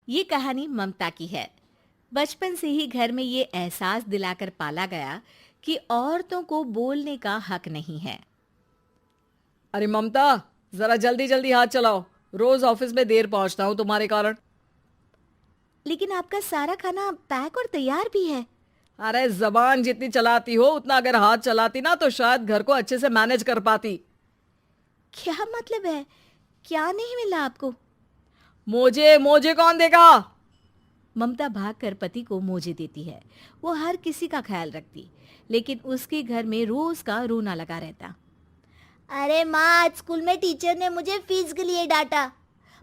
ये कहानी ममता की है। बचपन से ही घर में ये एहसास दिलाकर पाला गया कि औरतों को बोलने का हक नहीं है। अरे ममता, जरा जल्दी जल्दी हाथ चलाओ। रोज ऑफिस में देर पहुंचता हूँ तुम्हारे कारण। लेकिन आपका सारा खाना पैक और तैयार भी है। अरे जबान जितनी चलाती हो उतना अगर हाथ चलाती ना तो शायद घर को अच्छे से मैनेज कर पाती। क्या मतलब है? क्या नहीं मिला आपको? मोजे मोजे कौन देगा? ममता भागकर पति को मोजे देती है। वो हर किसी का ख्याल रखती, लेकिन उसके घर में रोज का रोना लगा रहता। अरे माँ, आज स्कूल में टीचर ने मुझे फीस के लिए डांटा।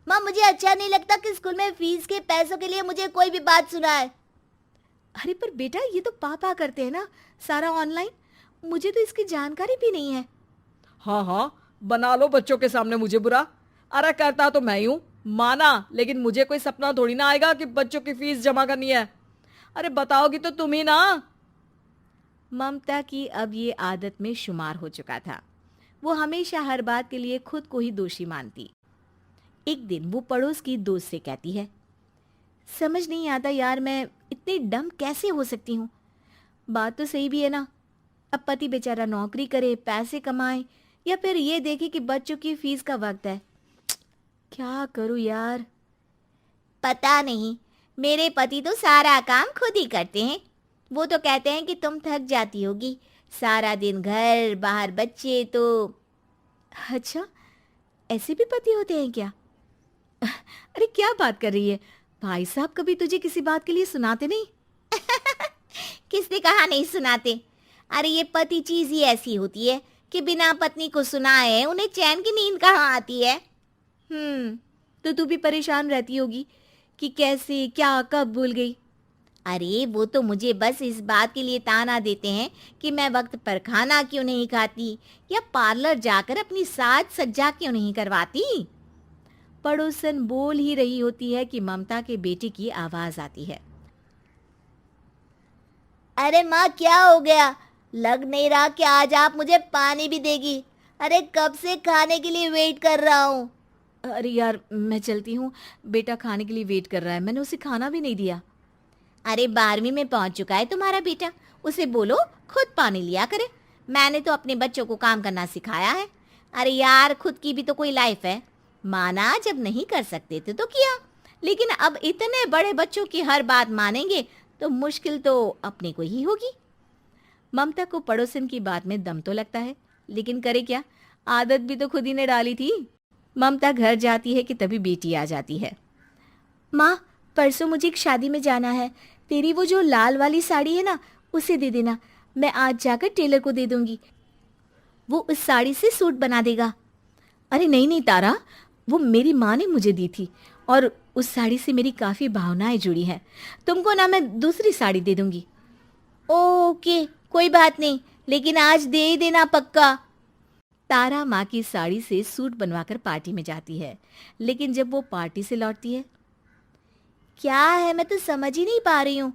माँ, मुझे अच्छा नहीं लगता कि स्कूल में फीस के पैसों के लिए मुझे कोई भी बात सुनाए। अरे पर बेटा, ये तो पापा करते हैं ना, सारा ऑनलाइन। मुझे तो इसकी जानकारी भी नहीं है। हाँ हाँ, बना लो बच्चों के सामने मुझे बुरा। अरे करता तो मैं ही हूँ, माना, लेकिन मुझे कोई सपना थोड़ी ना आएगा कि बच्चों की फीस जमा करनी है। अरे बताओगी तो तुम ही ना। ममता की अब ये आदत में शुमार हो चुका था। वो हमेशा हर बात के लिए खुद को ही दोषी मानती। एक दिन वो पड़ोस की दोस्त से कहती है, समझ नहीं आता यार, मैं इतनी डम कैसे हो सकती हूँ। बात तो सही भी है ना। अब पति बेचारा नौकरी करे, पैसे कमाए, या फिर ये देखे कि बच्चों की फीस का वक्त है। क्या करूँ यार। पता नहीं, मेरे पति तो सारा काम खुद ही करते हैं। वो तो कहते हैं कि तुम थक जाती होगी, सारा दिन घर बाहर बच्चे तो। अच्छा, ऐसे भी पति होते हैं क्या? अरे क्या बात कर रही है? भाई साहब कभी तुझे किसी बात के लिए सुनाते नहीं? किसने कहा नहीं सुनाते? अरे ये पति चीज ही ऐसी होती है कि बिना पत्नी को सुनाए उन्हें चैन की नींद कहाँ आती है। तो तू भी परेशान रहती होगी कि कैसे, क्या, कब भूल गई। अरे वो तो मुझे बस इस बात के लिए ताना देते हैं कि मैं वक्त पर खाना क्यों नहीं खाती या पार्लर जाकर अपनी साज सज्जा क्यों नहीं करवाती। पड़ोसन बोल ही रही होती है कि ममता के बेटे की आवाज आती है। अरे माँ, क्या हो गया? लग नहीं रहा कि आज आप मुझे पानी भी देगी। अरे कब से खाने के लिए वेट कर रहा हूँ। अरे यार, मैं चलती हूँ। बेटा खाने के लिए वेट कर रहा है, मैंने उसे खाना भी नहीं दिया। अरे 12वीं में पहुंच चुका है तुम्हारा बेटा, उसे बोलो खुद पानी लिया करे। मैंने तो अपने बच्चों को काम करना सिखाया है। अरे यार, खुद की भी तो कोई लाइफ है। माना जब नहीं कर सकते थे तो किया, लेकिन अब इतने बड़े बच्चों की हर बात मानेंगे तो मुश्किल तो अपने को ही होगी। ममता को पड़ोसन की बात में दम तो लगता है, लेकिन करे क्या, आदत भी तो खुद ही ने डाली थी। ममता घर जाती है कि तभी बेटी आ जाती है। माँ, परसों मुझे एक शादी में जाना है। तेरी वो जो लाल वाली साड़ी है ना, उसे दे देना। मैं आज जाकर टेलर को दे दूंगी, वो उस साड़ी से सूट बना देगा। अरे नहीं नहीं तारा, वो मेरी माँ ने मुझे दी थी और उस साड़ी से मेरी काफ़ी भावनाएं जुड़ी हैं। तुमको ना मैं दूसरी साड़ी दे दूंगी। ओके, कोई बात नहीं, लेकिन आज दे ही देना पक्का। तारा माँ की साड़ी से सूट बनवाकर पार्टी में जाती है, लेकिन जब वो पार्टी से लौटती है, क्या है, मैं तो समझ ही नहीं पा रही हूँ।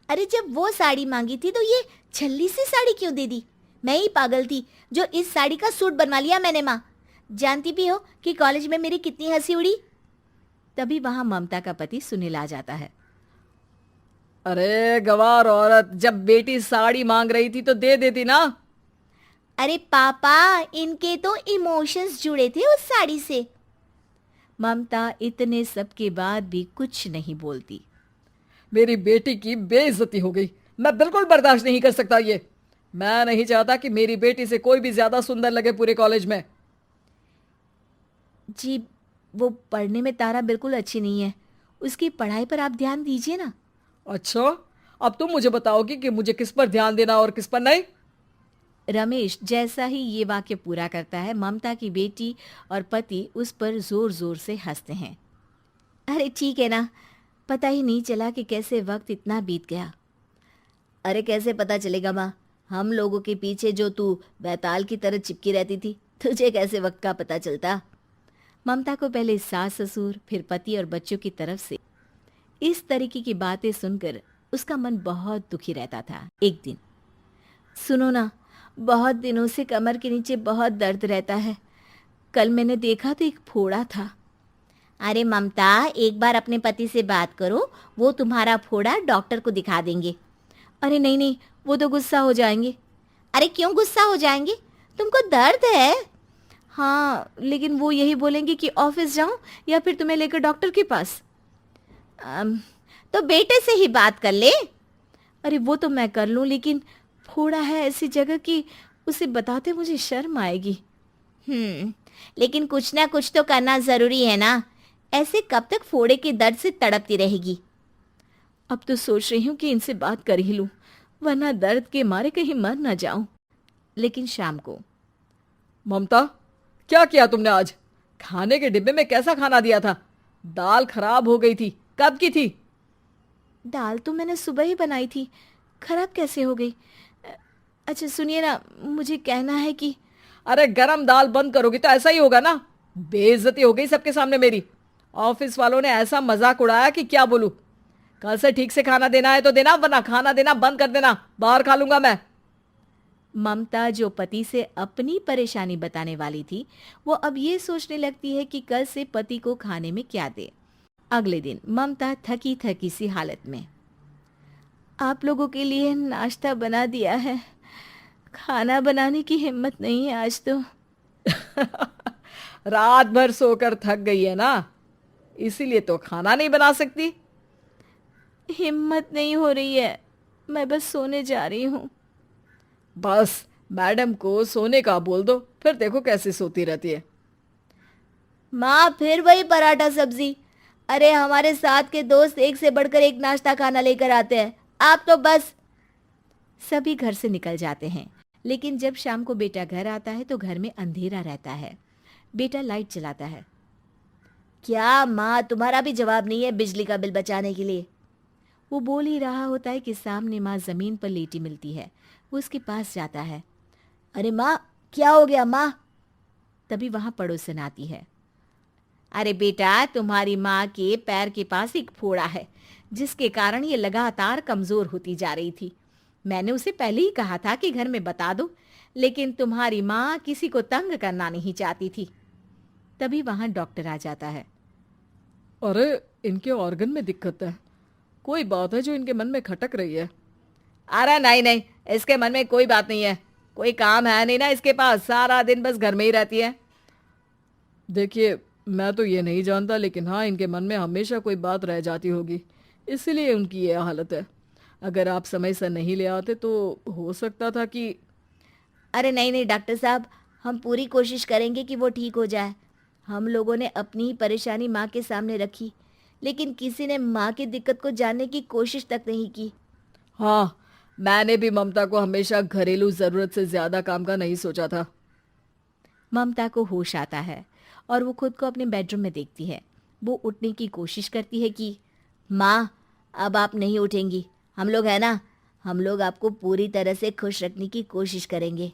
अरे जब वो साड़ी मांगी थी तो ये छल्ली सी साड़ी क्यों दे दी? मैं ही पागल थी जो इस साड़ी का सूट बनवा लिया मैंने। माँ, जानती भी हो कि कॉलेज में मेरी कितनी हंसी उड़ी। तभी वहां ममता का पति सुनील आ जाता है। अरे गवार औरत, जब बेटी साड़ी मांग रही थी तो दे देती ना। अरे पापा, इनके तो इमोशंस जुड़े थे उस साड़ी से। ममता इतने सब के बाद भी कुछ नहीं बोलती। मेरी बेटी की बेइज्जती हो गई। मैं बिल्कुल बर्दाश्त नहीं कर सकता ये। मैं नहीं चाहता कि मेरी बेटी से कोई भी ज्यादा सुंदर लगे पूरे कॉलेज में। जी, वो पढ़ने में तारा बिल्कुल अच्छी नहीं है, उसकी पढ़ाई पर आप ध्यान दीजिए ना। अच्छा, अब तुम मुझे बताओगी कि मुझे किस पर ध्यान देना और किस पर नहीं। रमेश जैसा ही ये वाक्य पूरा करता है, ममता की बेटी और पति उस पर जोर जोर से हंसते हैं। अरे ठीक है ना, पता ही नहीं चला कि कैसे वक्त इतना बीत गया। अरे कैसे पता चलेगा माँ, हम लोगों के पीछे जो तू बैताल की तरह चिपकी रहती थी, तुझे कैसे वक्त का पता चलता? ममता को पहले सास ससुर, फिर पति और बच्चों की तरफ से इस तरीके की बातें सुनकर उसका मन बहुत दुखी रहता था। एक दिन, सुनो ना, बहुत दिनों से कमर के नीचे बहुत दर्द रहता है। कल मैंने देखा तो एक फोड़ा था। अरे ममता, एक बार अपने पति से बात करो, वो तुम्हारा फोड़ा डॉक्टर को दिखा देंगे। अरे नहीं नहीं, वो तो गुस्सा हो जाएंगे। अरे क्यों गुस्सा हो जाएंगे? तुमको दर्द है? हाँ, लेकिन वो यही बोलेंगे कि ऑफिस जाऊं या फिर तुम्हें लेकर डॉक्टर के पास। तो बेटे से ही बात कर ले। अरे वो तो मैं कर लूं, लेकिन फोड़ा है ऐसी जगह कि उसे बताते मुझे शर्म आएगी। लेकिन कुछ ना कुछ तो करना जरूरी है ना, ऐसे कब तक फोड़े के दर्द से तड़पती रहेगी? अब तो सोच रही हूँ कि इनसे बात कर ही लूं, वरना दर्द के मारे कहीं मर ना जाऊं। लेकिन शाम को, ममता, क्या किया तुमने आज? खाने के डिब्बे में कैसा खाना दिया था? दाल खराब हो गई थी। कब की थी? दाल तो मैंने सुबह ही बनाई थी, खराब कैसे हो गई? अच्छा सुनिए ना, मुझे कहना है कि अरे गरम दाल बंद करोगी तो ऐसा ही होगा ना। बेइज्जती हो गई सबके सामने मेरी। ऑफिस वालों ने ऐसा मजाक उड़ाया कि क्या बोलूं। कल से ठीक से खाना देना है तो देना, वरना खाना देना बंद कर देना। बाहर खा लूंगा मैं। ममता, जो पति से अपनी परेशानी बताने वाली थी, वो अब ये सोचने लगती है कि कल से पति को खाने में क्या दे। अगले दिन ममता थकी थकी सी हालत में, आप लोगों के लिए नाश्ता बना दिया है, खाना बनाने की हिम्मत नहीं है आज तो। रात भर सोकर थक गई है ना, इसीलिए तो खाना नहीं बना सकती। हिम्मत नहीं हो रही है, मैं बस सोने जा रही हूँ। बस मैडम को सोने का बोल दो, फिर देखो कैसे सोती रहती है। माँ, फिर वही पराठा सब्जी। अरे हमारे साथ के दोस्त एक से बढ़कर एक नाश्ता खाना लेकर आते हैं, आप तो बस। सभी घर से निकल जाते हैं, लेकिन जब शाम को बेटा घर आता है तो घर में अंधेरा रहता है। बेटा लाइट चलाता है। क्या माँ, तुम्हारा भी जवाब नहीं है बिजली का बिल बचाने के लिए? वो बोल ही रहा होता है कि सामने माँ जमीन पर लेटी मिलती है। वो उसके पास जाता है। अरे माँ, क्या हो गया माँ? तभी वहां पड़ोसन आती है। अरे बेटा, तुम्हारी माँ के पैर के पास एक फोड़ा है, जिसके कारण ये लगातार कमजोर होती जा रही थी। मैंने उसे पहले ही कहा था कि घर में बता दो, लेकिन तुम्हारी माँ किसी को तंग करना नहीं चाहती थी। तभी वहां डॉक्टर आ जाता है। अरे इनके ऑर्गन में दिक्कत है, कोई बात है जो इनके मन में खटक रही है। अरे नहीं नहीं, इसके मन में कोई बात नहीं है, कोई काम है नहीं ना इसके पास, सारा दिन बस घर में ही रहती है। देखिए, मैं तो ये नहीं जानता, लेकिन हाँ, इनके मन में हमेशा कोई बात रह जाती होगी, इसीलिए उनकी ये हालत है। अगर आप समय से नहीं ले आते तो हो सकता था कि। अरे नहीं नहीं डॉक्टर साहब, हम पूरी कोशिश करेंगे कि वो ठीक हो जाए। हम लोगों ने अपनी ही परेशानी माँ के सामने रखी, लेकिन किसी ने माँ की दिक्कत को जानने की कोशिश तक नहीं की। हाँ, मैंने भी ममता को हमेशा घरेलू जरूरत से ज्यादा काम का नहीं सोचा था। ममता को होश आता है और वो खुद को अपने बेडरूम में देखती है। वो उठने की कोशिश करती है कि माँ, अब आप नहीं उठेंगी। हम लोग है ना, हम लोग आपको पूरी तरह से खुश रखने की कोशिश करेंगे।